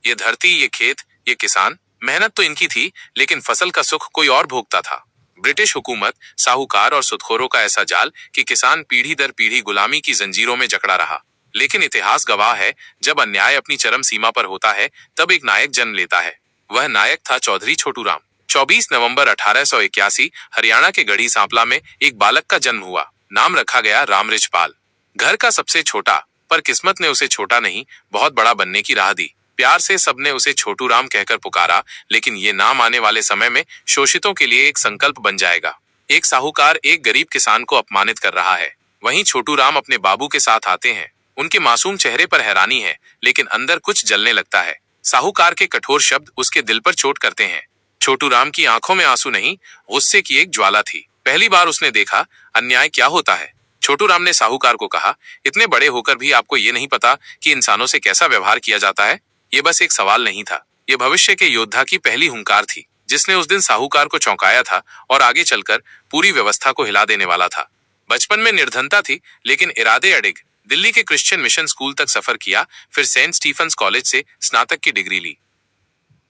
ये धरती, ये खेत, ये किसान, मेहनत तो इनकी थी, लेकिन फसल का सुख कोई और भोगता था। ब्रिटिश हुकूमत, साहूकार और सुदखोरों का ऐसा जाल कि किसान पीढ़ी दर पीढ़ी गुलामी की जंजीरों में जकड़ा रहा। लेकिन इतिहास गवाह है, जब अन्याय अपनी चरम सीमा पर होता है, तब एक नायक जन्म लेता है। वह नायक था चौधरी छोटू राम। 24 नवंबर 1881 हरियाणा के गढ़ी सांपला में एक बालक का जन्म हुआ। नाम रखा गया रामरिचपाल। घर का सबसे छोटा, पर किस्मत ने उसे छोटा नहीं, बहुत बड़ा बनने की राह दी। प्यार से सबने उसे छोटू राम कहकर पुकारा, लेकिन ये नाम आने वाले समय में शोषितों के लिए एक संकल्प बन जाएगा। एक साहूकार एक गरीब किसान को अपमानित कर रहा है, वहीं छोटू राम अपने बाबू के साथ आते हैं। उनके मासूम चेहरे पर हैरानी है, लेकिन अंदर कुछ जलने लगता है। साहूकार के कठोर शब्द उसके दिल पर चोट करते हैं। छोटू राम की आंखों में आंसू नहीं, गुस्से की एक ज्वाला थी। पहली बार उसने देखा अन्याय क्या होता है। छोटू राम ने साहूकार को कहा, इतने बड़े होकर भी आपको ये नहीं पता कि इंसानों से कैसा व्यवहार किया जाता है? ये बस एक सवाल नहीं था, ये भविष्य के योद्धा की पहली हुंकार थी, जिसने उस दिन साहूकार को चौंकाया था और आगे चलकर पूरी व्यवस्था को हिला देने वाला था। बचपन में निर्धनता थी, लेकिन इरादे अडिग। दिल्ली के क्रिश्चियन मिशन स्कूल तक सफर किया, फिर सेंट स्टीफंस कॉलेज से स्नातक की डिग्री ली।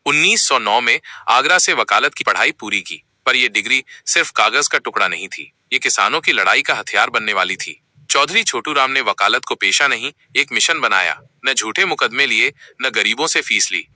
1909 में आगरा से वकालत की पढ़ाई पूरी की, पर यह डिग्री सिर्फ कागज का टुकड़ा नहीं थी, ये किसानों की लड़ाई का हथियार बनने वाली थी। चौधरी छोटू राम ने वकालत को पेशा नहीं, एक मिशन बनाया। न झूठे मुकदमे लिए, न गरीबों से फीस ली।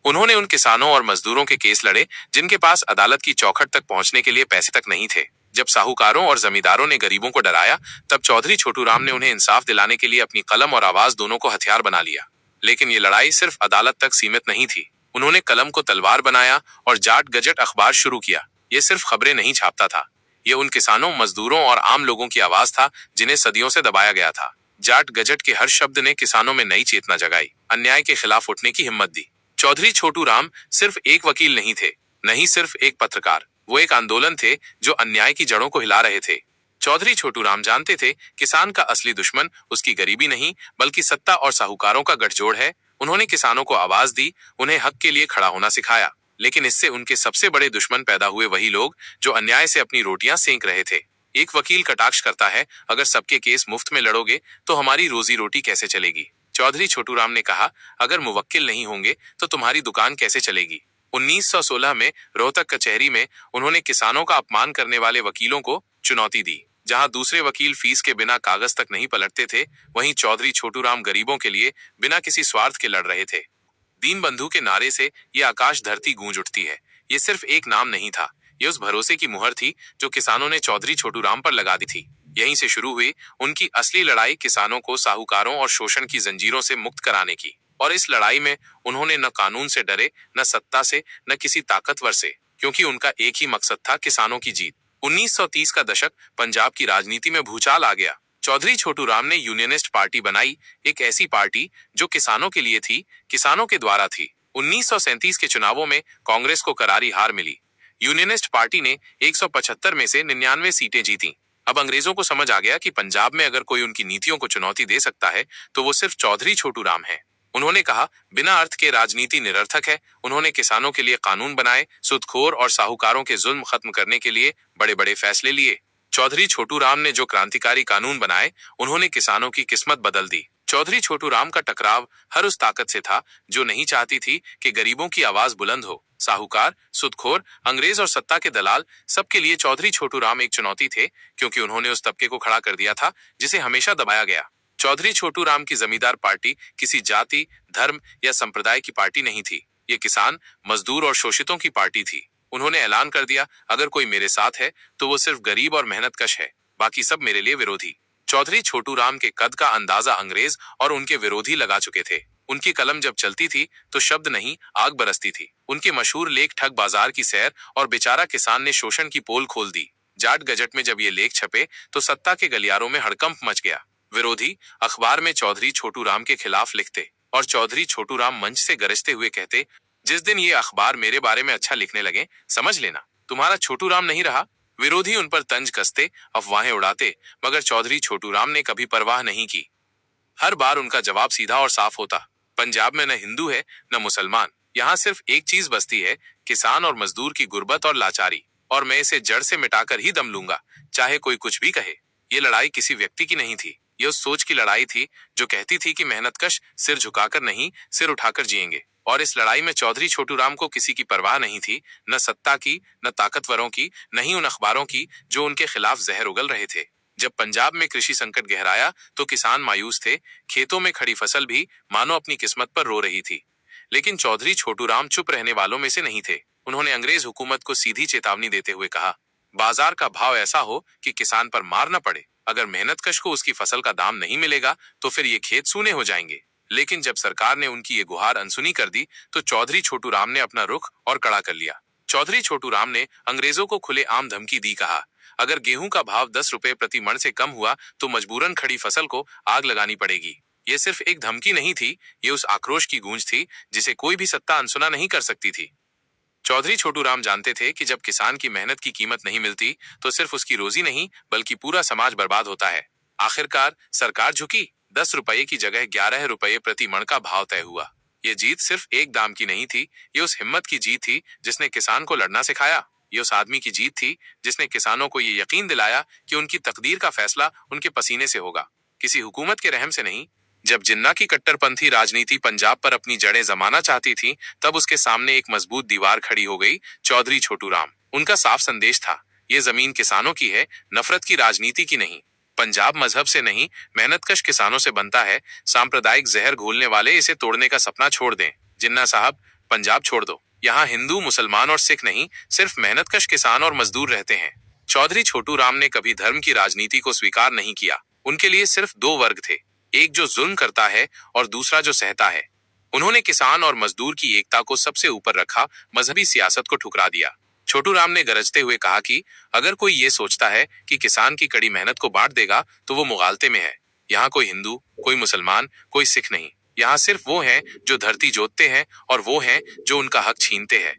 उन्होंने उन किसानों और मजदूरों के केस लड़े जिनके पास अदालत की चौखट तक पहुंचने के लिए पैसे तक नहीं थे। जब साहूकारों और जमींदारों ने गरीबों को डराया, तब चौधरी छोटू राम ने उन्हें इंसाफ दिलाने के लिए अपनी कलम और आवाज दोनों को हथियार बना लिया। लेकिन ये लड़ाई सिर्फ अदालत तक सीमित नहीं थी। उन्होंने कलम को तलवार बनाया और जाट गजट अखबार शुरू किया। ये सिर्फ खबरें नहीं छापता था, ये उन किसानों, मजदूरों और आम लोगों की आवाज था जिन्हें सदियों से दबाया गया था। जाट गजट के हर शब्द ने किसानों में नई चेतना जगाई, अन्याय के खिलाफ उठने की हिम्मत दी। चौधरी छोटू राम सिर्फ एक वकील नहीं थे, नहीं सिर्फ एक पत्रकार, वो एक आंदोलन थे जो अन्याय की जड़ों को हिला रहे थे। चौधरी छोटू राम जानते थे, किसान का असली दुश्मन उसकी गरीबी नहीं, बल्कि सत्ता और साहूकारों का गठजोड़ है। उन्होंने किसानों को आवाज दी, उन्हें हक के लिए खड़ा होना सिखाया। लेकिन इससे उनके सबसे बड़े दुश्मन पैदा हुए वही लोग जो अन्याय से अपनी रोटियां सेंक रहे थे। एक वकील कटाक्ष करता है, अगर सबके केस मुफ्त में लड़ोगे तो हमारी रोजी रोटी कैसे चलेगी? चौधरी छोटू राम ने कहा, अगर मुवक्किल नहीं होंगे तो तुम्हारी दुकान कैसे चलेगी? 1916 में रोहतक कचहरी में उन्होंने किसानों का अपमान करने वाले वकीलों को चुनौती दी। जहां दूसरे वकील फीस के बिना कागज तक नहीं पलटते थे, वहीं चौधरी छोटू राम गरीबों के लिए बिना किसी स्वार्थ के लड़ रहे थे। दीन बंधु के नारे से ये आकाश धरती गूंज उठती है। ये सिर्फ एक नाम नहीं था, ये उस भरोसे की मुहर थी जो किसानों ने चौधरी छोटू राम पर लगा दी थी। यहीं से शुरू हुई उनकी असली लड़ाई, किसानों को साहूकारों और शोषण की जंजीरों से मुक्त कराने की। और इस लड़ाई में उन्होंने न कानून से डरे, न सत्ता से, न किसी ताकतवर से, क्योंकि उनका एक ही मकसद था, किसानों की जीत। 1930 का दशक, पंजाब की राजनीति में भूचाल आ गया। चौधरी छोटू राम ने यूनियनिस्ट पार्टी बनाई, एक ऐसी पार्टी जो किसानों के लिए थी, किसानों के द्वारा थी। 1937 के चुनावों में कांग्रेस को करारी हार मिली। यूनियनिस्ट पार्टी ने 175 में से 99 सीटें जीती। अब अंग्रेजों को समझ आ गया कि पंजाब में अगर कोई उनकी नीतियों को चुनौती दे सकता है तो वो सिर्फ चौधरी छोटू राम है। उन्होंने कहा, बिना अर्थ के राजनीति निरर्थक है। उन्होंने किसानों के लिए कानून बनाए, सुदखोर और साहूकारों के जुल्म खत्म करने के लिए बड़े बड़े फैसले लिए। चौधरी छोटू राम ने जो क्रांतिकारी कानून बनाए, उन्होंने किसानों की किस्मत बदल दी। चौधरी छोटू राम का टकराव हर उस ताकत से था जो नहीं चाहती थी कि गरीबों की आवाज बुलंद हो। साहूकार, सुदखोर, अंग्रेज और सत्ता के दलाल, सबके लिए चौधरी छोटू राम एक चुनौती थे, क्योंकि उन्होंने उस तबके को खड़ा कर दिया था जिसे हमेशा दबाया गया। चौधरी छोटू राम की जमींदार पार्टी किसी जाति, धर्म या संप्रदाय की पार्टी नहीं थी। ये किसान, मजदूर और शोषितों की पार्टी थी। उन्होंने ऐलान कर दिया, अगर कोई मेरे साथ है तो वो सिर्फ गरीब और मेहनतकश है, बाकी सब मेरे लिए विरोधी। चौधरी छोटू राम के कद का अंदाजा अंग्रेज और उनके विरोधी लगा चुके थे। उनकी कलम जब चलती थी तो शब्द नहीं, आग बरसती थी। उनके मशहूर लेख ठग बाजार की सैर और बेचारा किसान ने शोषण की पोल खोल दी। जाट गजट में जब ये लेख छपे तो सत्ता के गलियारों में हड़कंप मच गया। विरोधी अखबार में चौधरी छोटू राम के खिलाफ लिखते और चौधरी छोटू राम मंच से गरजते हुए कहते, जिस दिन ये अखबार मेरे बारे में अच्छा लिखने लगे, समझ लेना तुम्हारा छोटू राम नहीं रहा। विरोधी उन पर तंज कसते, अफवाहें उड़ाते, मगर चौधरी छोटू राम ने कभी परवाह नहीं की। हर बार उनका जवाब सीधा और साफ होता, पंजाब में न हिंदू है न मुसलमान, यहाँ सिर्फ एक चीज बसती है, किसान और मजदूर की गुर्बत और लाचारी, और मैं इसे जड़ से मिटाकर ही दम लूंगा, चाहे कोई कुछ भी कहे। ये लड़ाई किसी व्यक्ति की नहीं थी, ये उस सोच की लड़ाई थी जो कहती थी कि मेहनतकश सिर झुकाकर नहीं, सिर उठाकर जिएंगे, और इस लड़ाई में चौधरी छोटू राम को किसी की परवाह नहीं थी, न सत्ता की, न ताकतवरों की, न ही उन अखबारों की जो उनके खिलाफ जहर उगल रहे थे। जब पंजाब में कृषि संकट गहराया तो किसान मायूस थे, खेतों में खड़ी फसल भी मानो अपनी किस्मत पर रो रही थी। लेकिन चौधरी छोटू राम चुप रहने वालों में से नहीं थे। उन्होंने अंग्रेज हुकूमत को सीधी चेतावनी देते हुए कहा, बाजार का भाव ऐसा हो कि किसान पर मार न पड़े। अगर मेहनतकश को उसकी फसल का दाम नहीं मिलेगा तो फिर ये खेत सूने हो जाएंगे। लेकिन जब सरकार ने उनकी ये गुहार अनसुनी कर दी तो चौधरी छोटू राम ने अपना रुख और कड़ा कर लिया। चौधरी छोटू राम ने अंग्रेजों को खुले आम धमकी दी। कहा, अगर गेहूं का भाव 10 रुपए प्रति मण से कम हुआ तो मजबूरन खड़ी फसल को आग लगानी पड़ेगी। ये सिर्फ एक धमकी नहीं थी, ये उस आक्रोश की गूंज थी जिसे कोई भी सत्ता अनसुना नहीं कर सकती थी। चौधरी छोटू राम जानते थे कि जब किसान की मेहनत की कीमत नहीं मिलती तो सिर्फ उसकी रोजी नहीं बल्कि पूरा समाज बर्बाद होता है। आखिरकार सरकार झुकी, 10 रुपए की जगह 11 रुपए प्रति मण का भाव तय हुआ। ये जीत सिर्फ एक दाम की नहीं थी, ये उस हिम्मत की जीत थी जिसने किसान को लड़ना सिखाया। ये उस आदमी की जीत थी जिसने किसानों को ये यकीन दिलाया कि उनकी तकदीर का फैसला उनके पसीने से होगा, किसी हुकूमत के रहम से नहीं। जब जिन्ना की कट्टरपंथी राजनीति पंजाब पर अपनी जड़ें जमाना चाहती थी, तब उसके सामने एक मजबूत दीवार खड़ी हो गई, चौधरी छोटू राम। उनका साफ संदेश था, ये जमीन किसानों की है, नफरत की राजनीति की नहीं। पंजाब मजहब से नहीं, मेहनतकश किसानों से बनता है। सांप्रदायिक जहर घोलने वाले इसे तोड़ने का सपना छोड़ दें। जिन्ना साहब, पंजाब छोड़ दो। यहाँ हिंदू, मुसलमान और सिख नहीं, सिर्फ मेहनतकश किसान और मजदूर रहते हैं। चौधरी छोटू राम ने कभी धर्म की राजनीति को स्वीकार नहीं किया। उनके लिए सिर्फ दो वर्ग थे, एक जो जुल्म करता है और दूसरा जो सहता है। उन्होंने किसान और मजदूर की एकता को सबसे ऊपर रखा, मजहबी सियासत को ठुकरा दिया। छोटू राम ने गरजते हुए कहा कि अगर कोई ये सोचता है कि किसान की कड़ी मेहनत को बांट देगा तो वो मुगालते में है। यहाँ कोई हिंदू, कोई मुसलमान, कोई सिख नहीं। यहाँ सिर्फ वो हैं जो धरती जोतते हैं और वो हैं जो उनका हक छीनते हैं।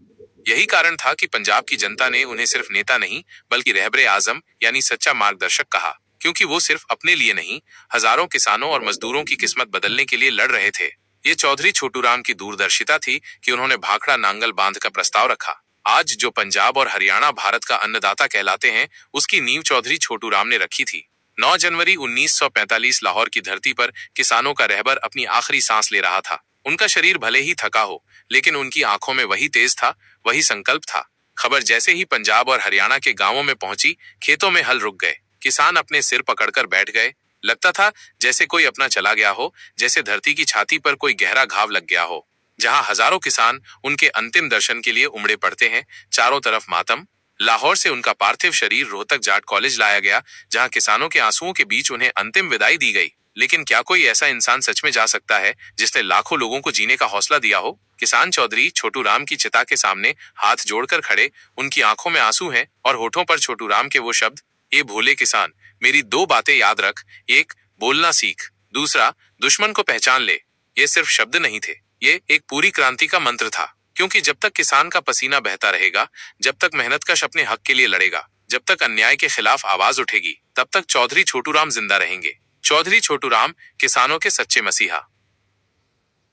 यही कारण था कि पंजाब की जनता ने उन्हें सिर्फ नेता नहीं बल्कि रहबरे आजम यानी सच्चा मार्गदर्शक कहा, क्योंकि वो सिर्फ अपने लिए नहीं, हजारों किसानों और मजदूरों की किस्मत बदलने के लिए लड़ रहे थे। ये चौधरी छोटू राम की दूरदर्शिता थी कि उन्होंने भाखड़ा नांगल बांध का प्रस्ताव रखा। आज जो पंजाब और हरियाणा भारत का अन्नदाता कहलाते हैं, उसकी नींव चौधरी छोटू राम ने रखी थी। 9 जनवरी 1945 लाहौर की धरती पर किसानों का रहबर अपनी आखिरी सांस ले रहा था। उनका शरीर भले ही थका हो, लेकिन उनकी आंखों में वही तेज था, वही संकल्प था। खबर जैसे ही पंजाब और हरियाणा के गांवों में पहुंची, खेतों में हल रुक गए। किसान अपने सिर पकड़कर बैठ गए। लगता था जैसे कोई अपना चला गया हो, जैसे धरती की छाती पर कोई गहरा घाव लग गया हो। जहां हजारों किसान उनके अंतिम दर्शन के लिए उमड़े पड़ते हैं, चारों तरफ मातम। लाहौर से उनका पार्थिव शरीर रोहतक जाट कॉलेज लाया गया, जहां किसानों के आंसुओं के बीच उन्हें अंतिम विदाई दी गई। लेकिन क्या कोई ऐसा इंसान सच में जा सकता है जिसने लाखों लोगों को जीने का हौसला दिया हो? किसान चौधरी छोटू राम की चिता के सामने हाथ जोड़कर खड़े, उनकी आंखों में आंसू हैं और होठों पर छोटू राम के वो शब्द, ये भोले किसान, मेरी 2 बातें याद रख। एक, बोलना सीख। दूसरा, दुश्मन को पहचान ले। ये सिर्फ शब्द नहीं थे, ये एक पूरी क्रांति का मंत्र था। क्योंकि जब तक किसान का पसीना बहता रहेगा, जब तक मेहनतकश अपने हक के लिए लड़ेगा, जब तक अन्याय के खिलाफ आवाज उठेगी, तब तक चौधरी छोटू राम जिंदा रहेंगे। चौधरी छोटू राम, किसानों के सच्चे मसीहा।